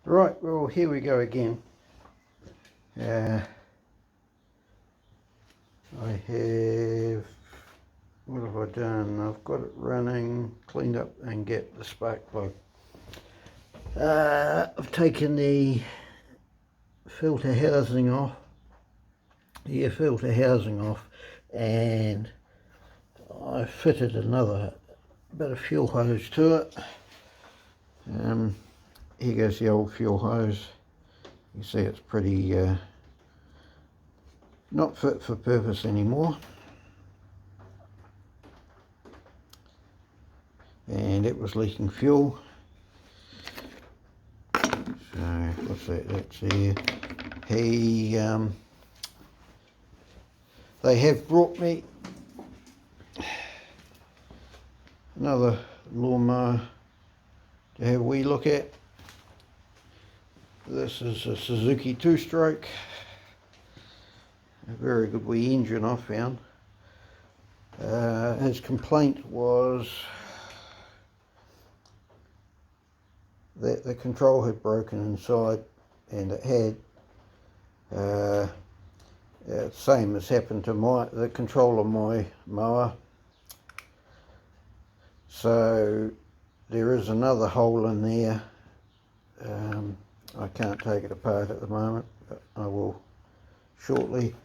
Right, well, here we go again. I have, what have I done? I've got it running, cleaned up and get the spark plug. I've taken the filter housing off, the air filter housing off, and I fitted another bit of fuel hose to it. Here goes the old fuel hose. You see it's pretty not fit for purpose anymore. And it was leaking fuel. So what's that? That's there. They have brought me another lawnmower to have a wee look at. This is a Suzuki 2-stroke. A very good wee engine I found. His complaint was that the control had broken inside, and it had. Same as happened to the control of my mower. So there is another hole in there. I can't take it apart at the moment, but I will shortly.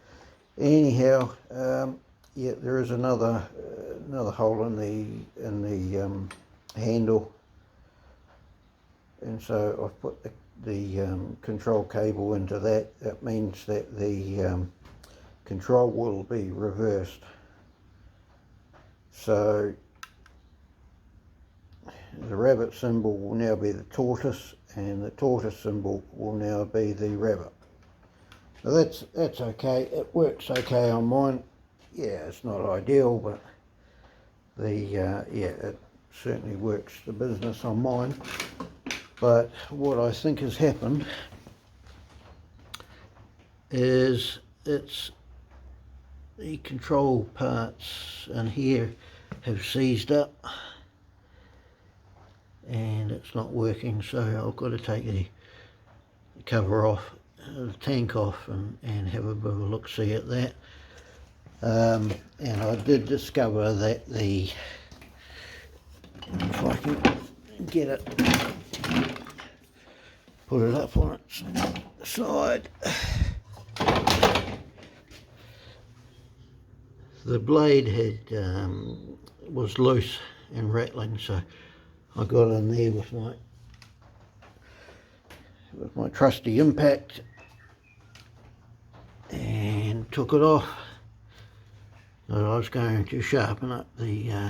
Anyhow, yeah, there is another hole in the handle, and so I've put the control cable into that. That means that the control will be reversed. So the rabbit symbol will now be the tortoise, and the tortoise symbol will now be the rabbit. So that's okay. It works okay on mine. Yeah, it's not ideal, but yeah, it certainly works the business on mine. But what I think has happened is the control parts in here have seized up and it's not working, so I've got to take the cover off, the tank off, and have a bit of a look-see at that. And I did discover that if I can get it, put it up on its side, the blade was loose and rattling, so I got in there with my trusty impact and took it off. So I was going to sharpen up the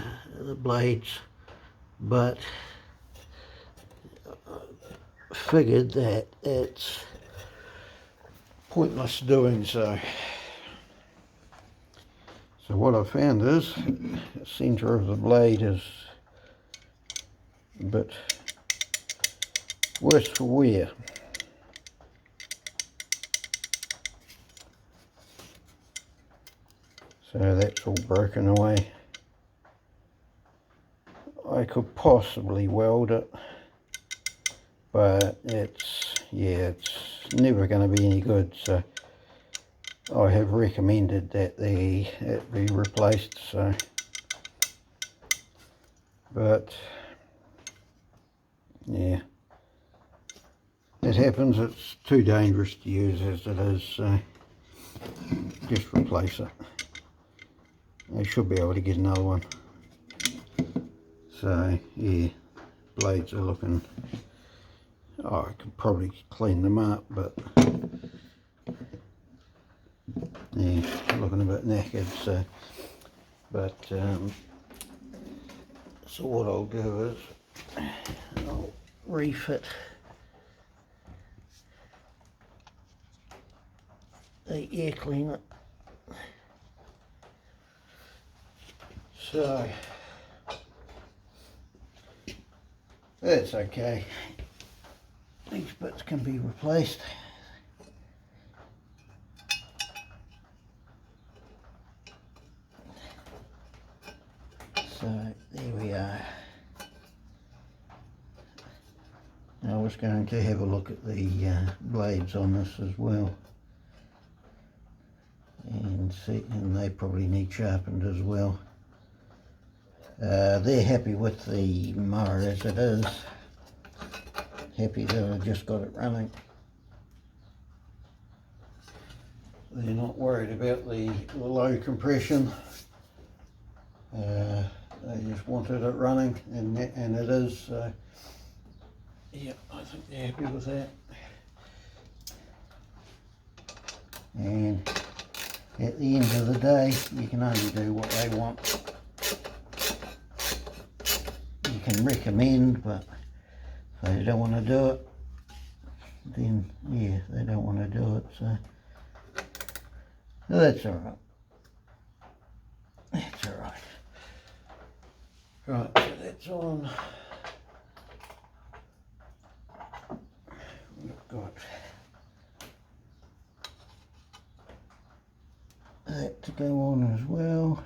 blades, but I figured that it's pointless doing so. So what I found is the centre of the blade is a bit worse for wear. So that's all broken away. I could possibly weld it, but it's never going to be any good. So I have recommended that it be replaced. So, but yeah, it happens. It's too dangerous to use as it is. So just replace it. I should be able to get another one. So yeah, blades are looking, I could probably clean them up, but yeah, looking a bit knackered. So, but so what I'll do is I'll refit the air cleaner. So that's okay. These bits can be replaced. So there we are. I was going to have a look at the blades on this as well and see, and they probably need sharpened as well. They're happy with the mower as it is, happy that I've just got it running. They're not worried about the low compression. They just wanted it running, and it is. So yeah, I think they're happy with that. And at the end of the day, you can only do what they want. You can recommend, but if they don't want to do it, then yeah, they don't want to do it. So that's all right. That's all right. Right, so that's on. We've got that to go on as well.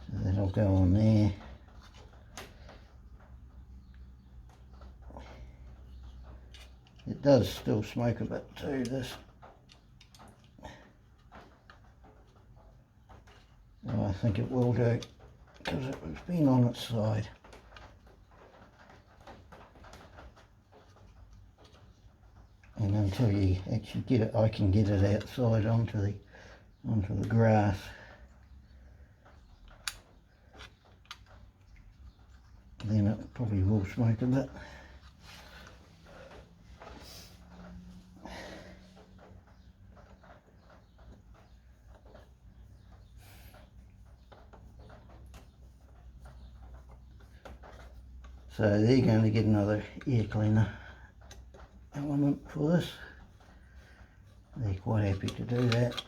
So that'll go on there. It does still smoke a bit too, this. I think it will do, because it's been on its side. And until you actually get it, I can get it outside onto the grass. Then it probably will smoke a bit. So they're going to get another air cleaner element for this. They're quite happy to do that.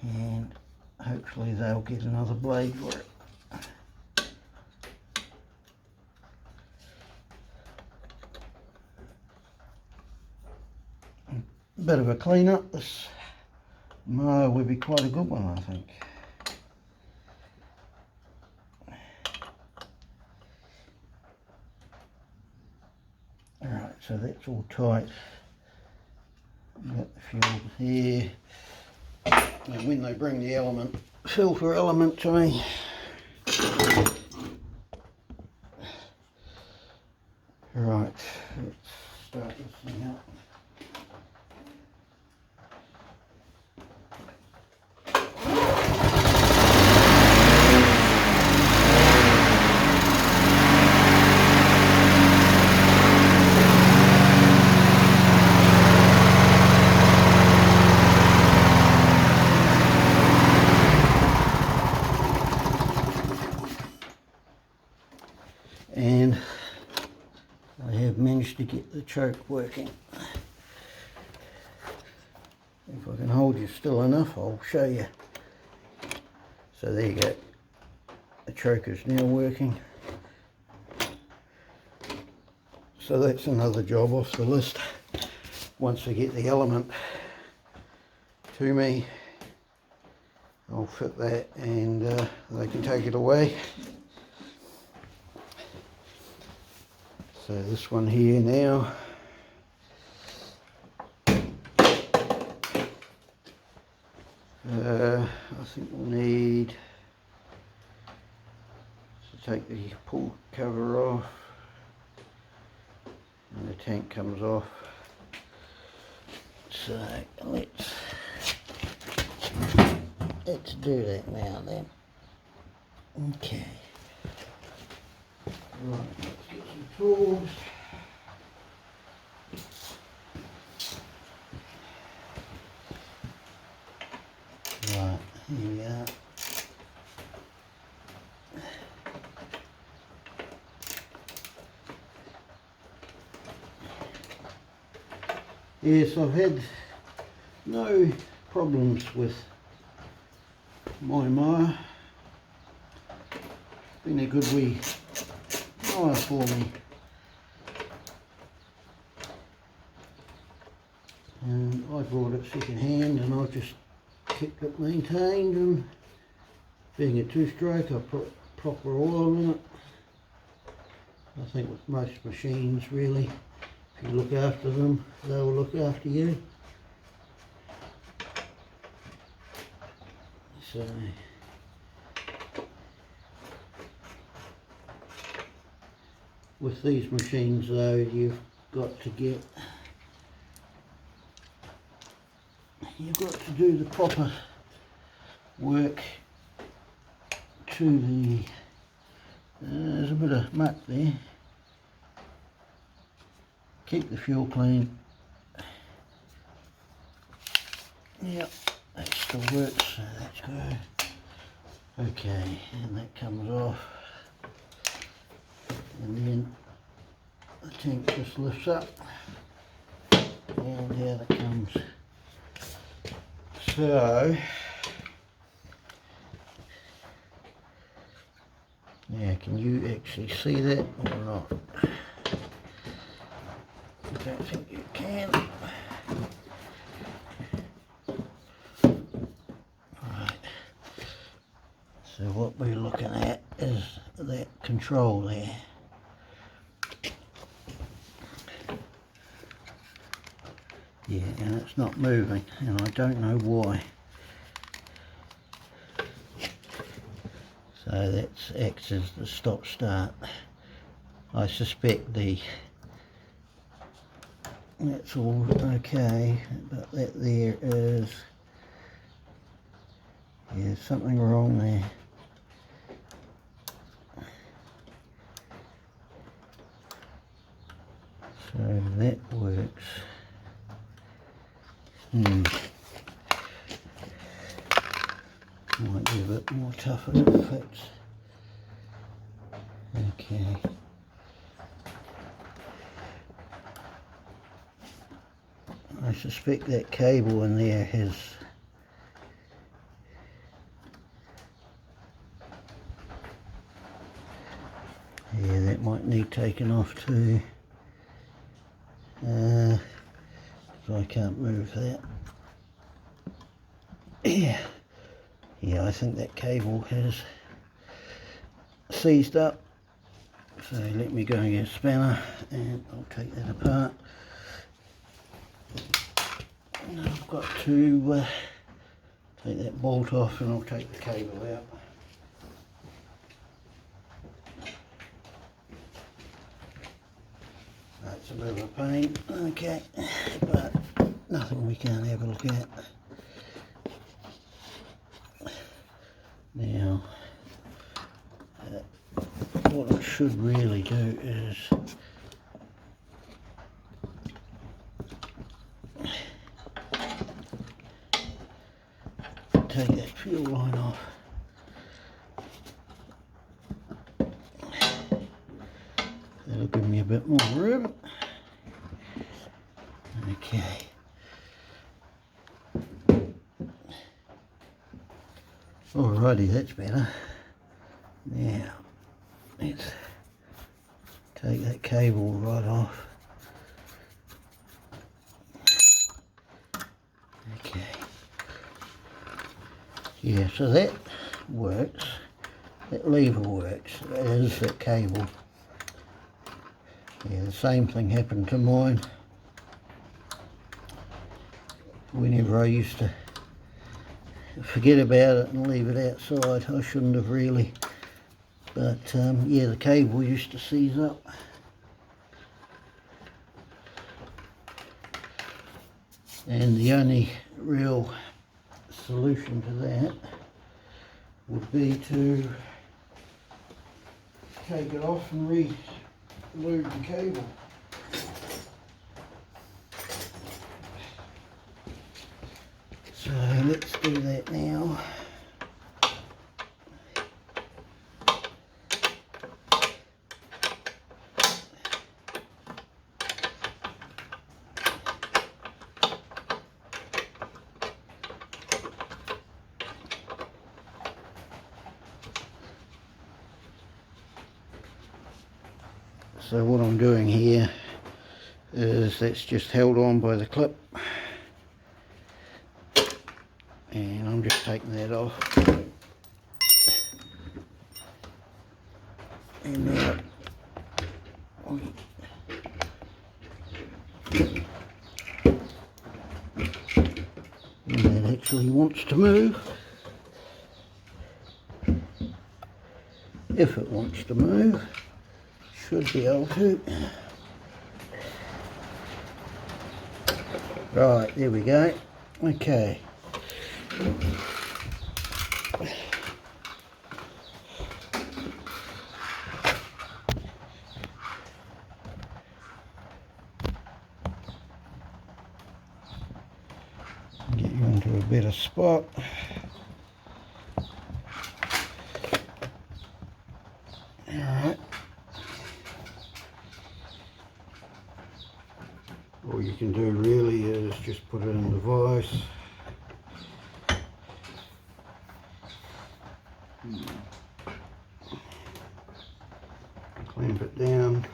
And hopefully they'll get another blade for it. A bit of a clean up. This mower would be quite a good one, I think. Alright, so that's all tight. Got the fuel here. And when they bring the filter element to me, right, let's start this thing up. And I have managed to get the choke working. If I can hold you still enough, I'll show you. So there you go. The choke is now working. So that's another job off the list. Once I get the element to me, I'll fit that and they can take it away. So this one here now, I think we'll need to take the pull cover off, and the tank comes off. So let's do that now then. Okay. Right, let's get some tools. Right, here we are. Yes, I've had no problems with my mower. Been a good wee mower for me. and I bought it second hand, and I just kept it maintained, and being a two-stroke I put proper oil in it. I think with most machines really, if you look after them, they will look after you. So with these machines though, you've got to do the proper work to the, there's a bit of muck there. Keep the fuel clean. Yep, that still works, so that's good. Okay, and that comes off. And then the tank just lifts up. And out it comes. So, now can you actually see that or not? I don't think you can. Right. So what we're looking at is that control there. Yeah, and it's not moving, and I don't know why. So that acts as the stop-start. I suspect that's all okay, but that there is, yeah, something wrong there. So that works. Might be a bit more tougher to fix. Okay. I suspect that cable in there has that might need taken off too. So I can't move that. Yeah, I think that cable has seized up. So let me go and get a spanner and I'll take that apart. And I've got to take that bolt off, and I'll take the cable out. That's a bit of a pain, okay, but nothing we can't have a look at. Now, what I should really do is take that fuel line off. That'll give me a bit more room. Okay. Alrighty, that's better. Now, let's take that cable right off. Okay. Yeah, so that works. That lever works. That is that cable. Yeah, the same thing happened to mine. Whenever I used to forget about it and leave it outside, I shouldn't have really. But yeah, the cable used to seize up. And the only real solution to that would be to take it off and re-lube the cable. So let's do that now. So what I'm doing here is that's just held on by the clip, that off. And now and that actually wants to move. If it wants to move, should be able to. Right, there we go. Okay. Get you into a better spot. Alright. All you can do really is just put it in the vise. Clamp it down.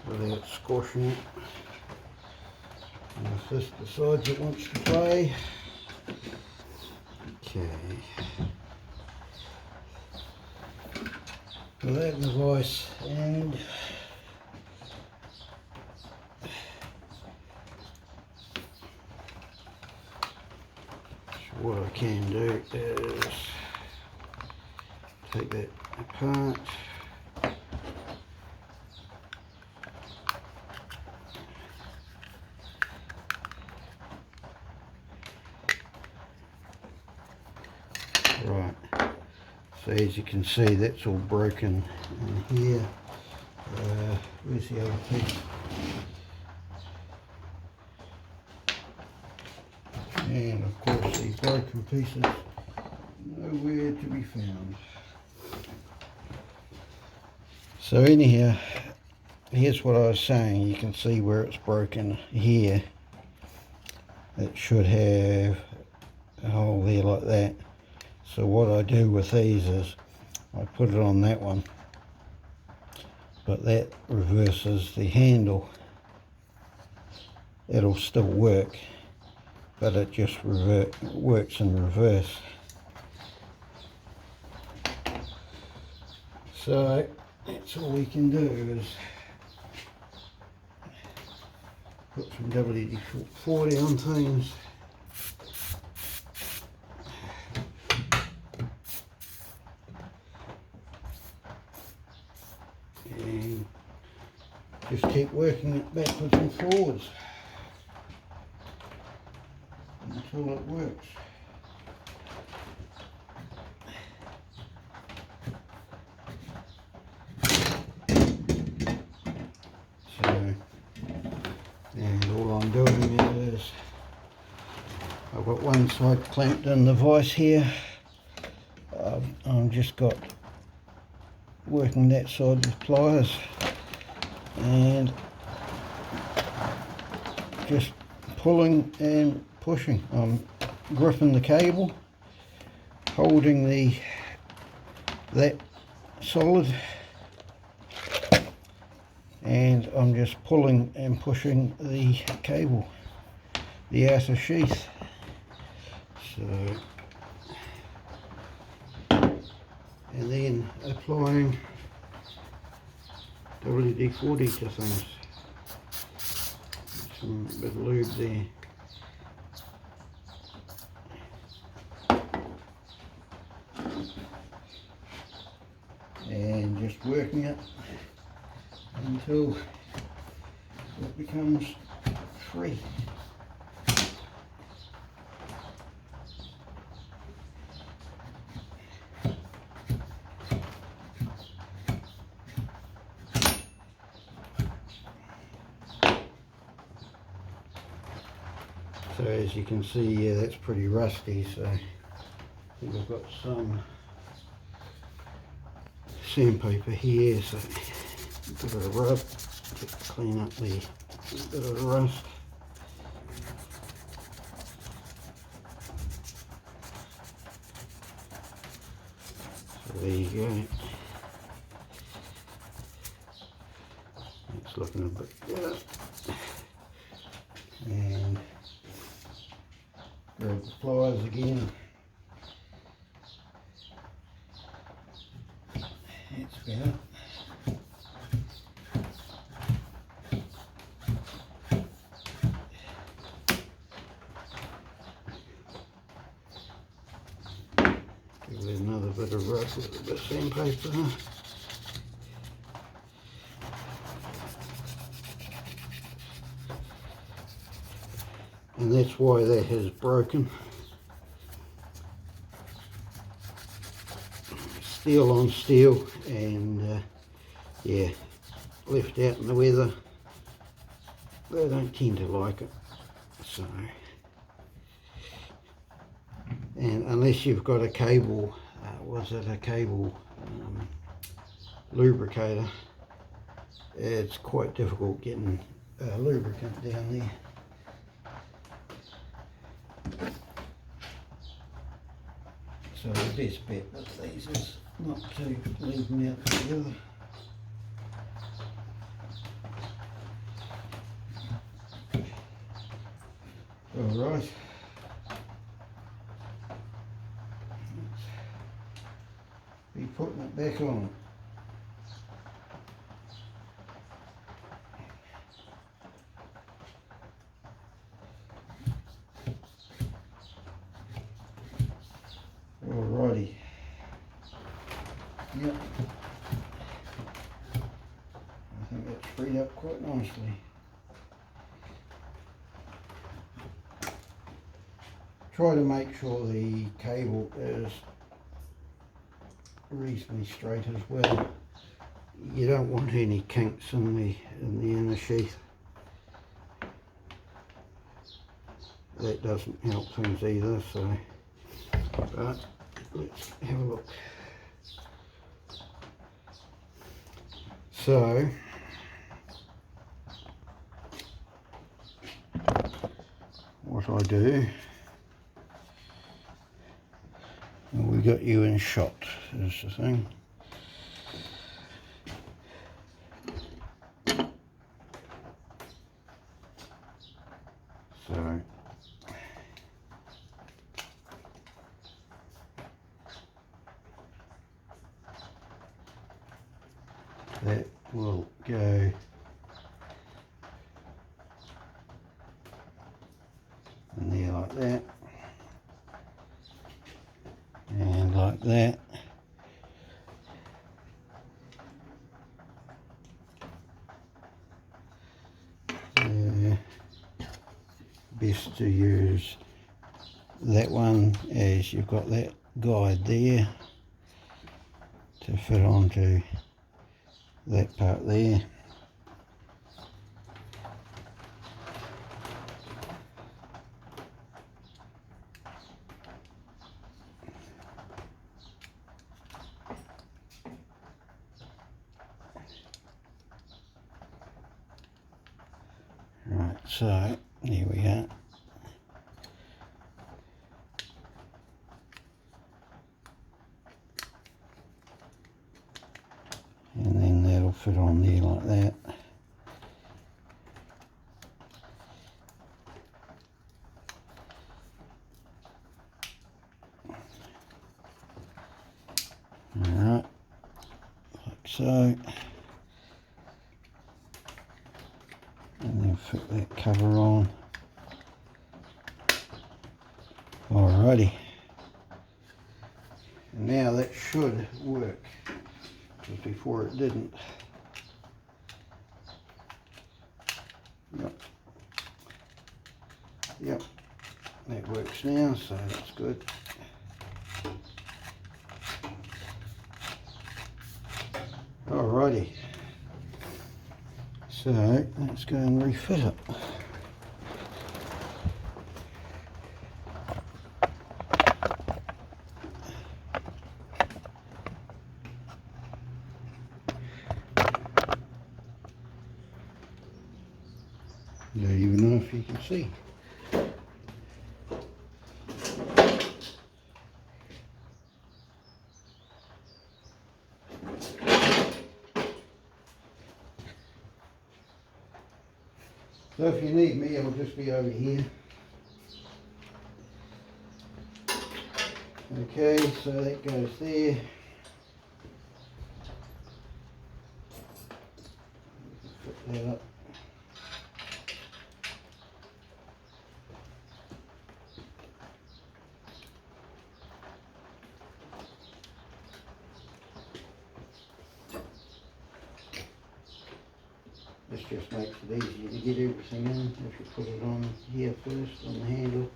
Without squashing it. And if this decides it wants to play, okay. Put that in the vise, and so what I can do is take that apart. Right, so as you can see, that's all broken in here. Where's the other piece? And of course these broken pieces, nowhere to be found. So anyhow, here's what I was saying. You can see where it's broken here. It should have a hole there like that. So what I do with these is I put it on that one, but that reverses the handle. It'll still work, but it just works in reverse. So that's all we can do is put some WD-40 on things. And just keep working it backwards and forwards until it works. So, and all I'm doing is I've got one side clamped in the vise here. I've just got working that side with pliers and just pulling and pushing. I'm gripping the cable, holding that solid, and I'm just pulling and pushing the cable, the outer sheath. So, and then applying WD-40 to things. Some bit of lube there. And just working it until it becomes free. So as you can see, yeah, that's pretty rusty, so I think I've got some sandpaper here, so a bit of rub to clean up the bit of rust. There you go. It's looking a bit better. And grab the pliers again. That's better. Give it another bit of rub with a bit of sandpaper. And that's why that has broken. Steel on steel, and yeah, left out in the weather, they don't tend to like it. So, and unless you've got a cable, was it a cable lubricator, it's quite difficult getting lubricant down there. So the best bet with these is not to leave them out together. Alright. Be putting it back on. Alrighty. Yep. I think that's freed up quite nicely. Try to make sure the cable is reasonably straight as well. You don't want any kinks in the inner sheath. That doesn't help things either, so but let's have a look. So what I do, well, we got you in shot is the thing. So that will go in there like that, and like that. Best to use that one as you've got that guide there to fit onto that part there. Right, so there we are. And then that'll fit on there like that. Alright, like so. And then fit that cover on. Alrighty. And now that should work, because before it didn't. Yep. Yep. That works now, so that's good. Alrighty. So let's go and refit it. Don't even know if you can see. So if you need me, I'll just be over here. Okay, so that goes there. Fit that up. This just makes it easier to get everything in if you put it on here first, on the handle.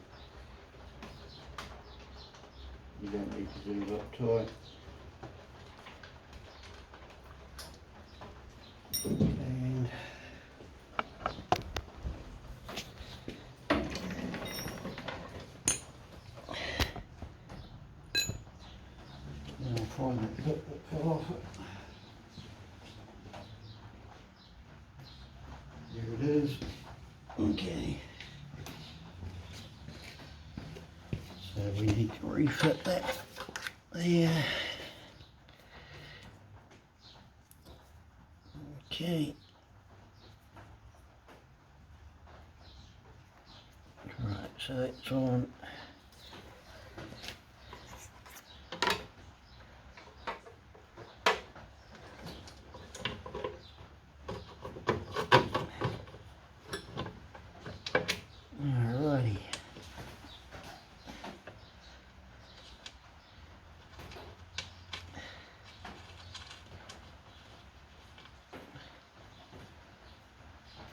You don't need to do it up tight. And I'll find that bit that fell off it. There it is. Okay. So we need to refit that there. Okay. Right, so that's on. Alrighty.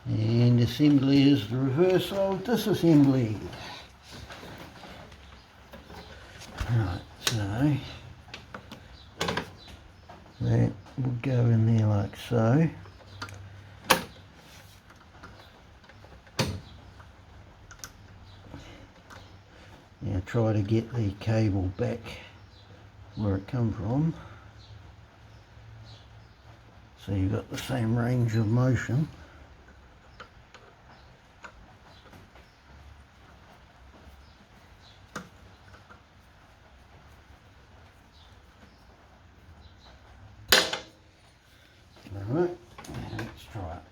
And assembly is the reverse of disassembly. Right, so that will go in there like so. Now try to get the cable back where it come from, so you've got the same range of motion. Alright, let's try it.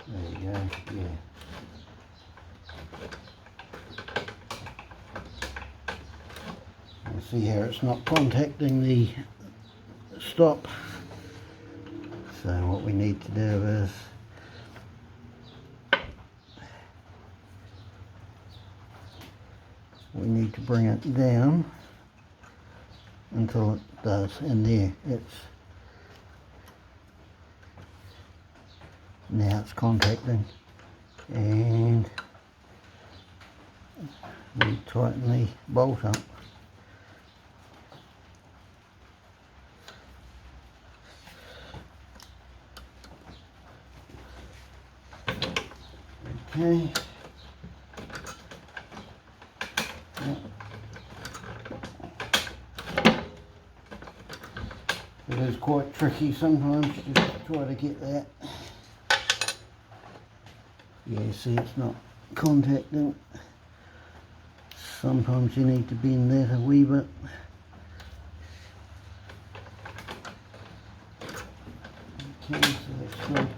There you go, yeah. You see how it's not contacting the stop. So what we need to do is we need to bring it down until it does, and there now it's contacting, and we tighten the bolt up. Okay. It is quite tricky sometimes to just try to get that. Yeah, see, it's not contacting. Sometimes you need to bend that a wee bit. Okay, so that's good.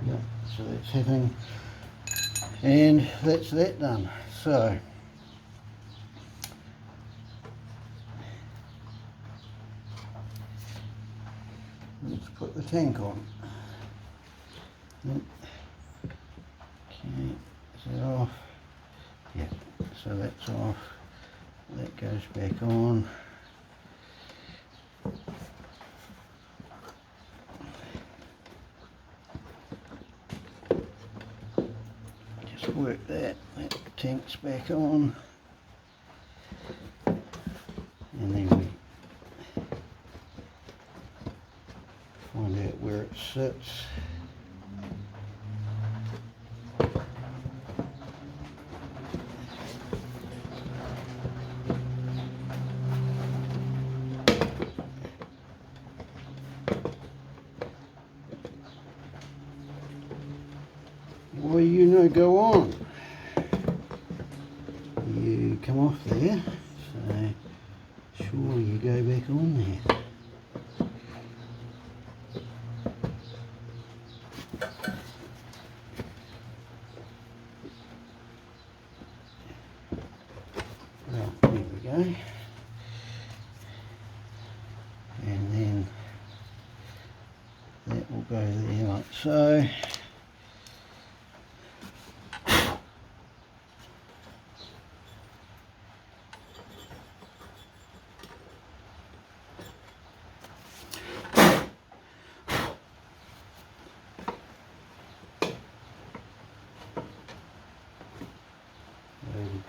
Yep, so that's hitting. And that's that done. So let's put the tank on. Okay, is that off? Yeah, so that's off. That goes back on. Just work that tank's back on. And then we find out where it sits. Well, you know, go on. You come off there. Surely you go back on there. Well, there we go. And then that will go there like so.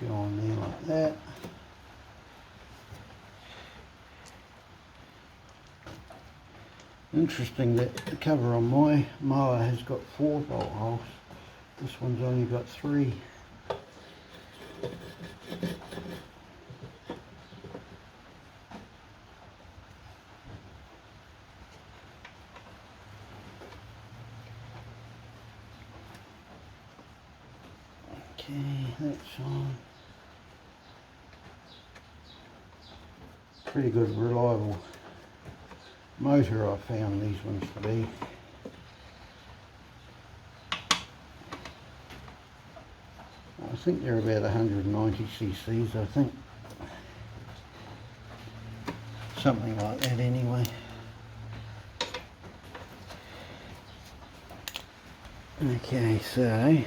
Go on there like that. Interesting that the cover on my mower has got 4 bolt holes. This one's only got 3. Okay, that's on. Pretty good, reliable motor I found these ones to be. I think they're about 190 cc's, I think. Something like that anyway. Okay, so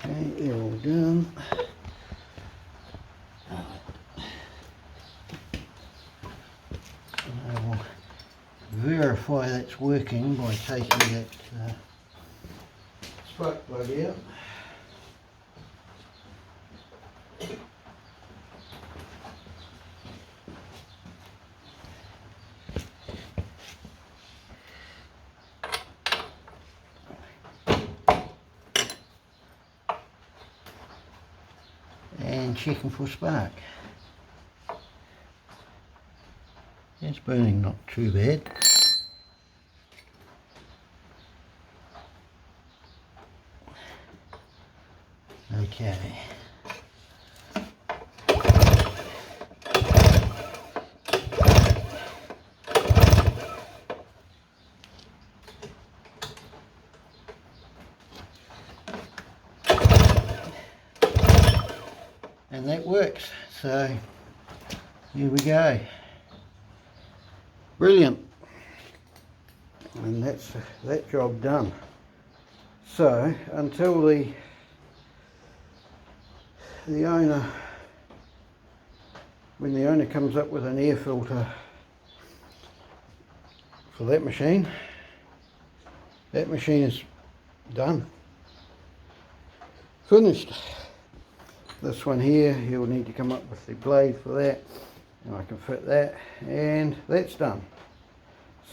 okay, they're all done. I will verify that's working by taking that spark plug out. And checking for spark. It's burning not too bad. Okay. And that works, so here we go. Brilliant. And that's that job done. So until the owner, when the owner comes up with an air filter for that machine is done, finished. This one here, he'll need to come up with the blade for that, and I can fit that, and that's done.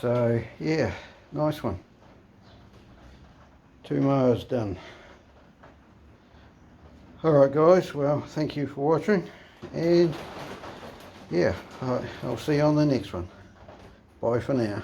So yeah, nice one. 2 mowers done. Alright guys, well thank you for watching, and yeah, I'll see you on the next one. Bye for now.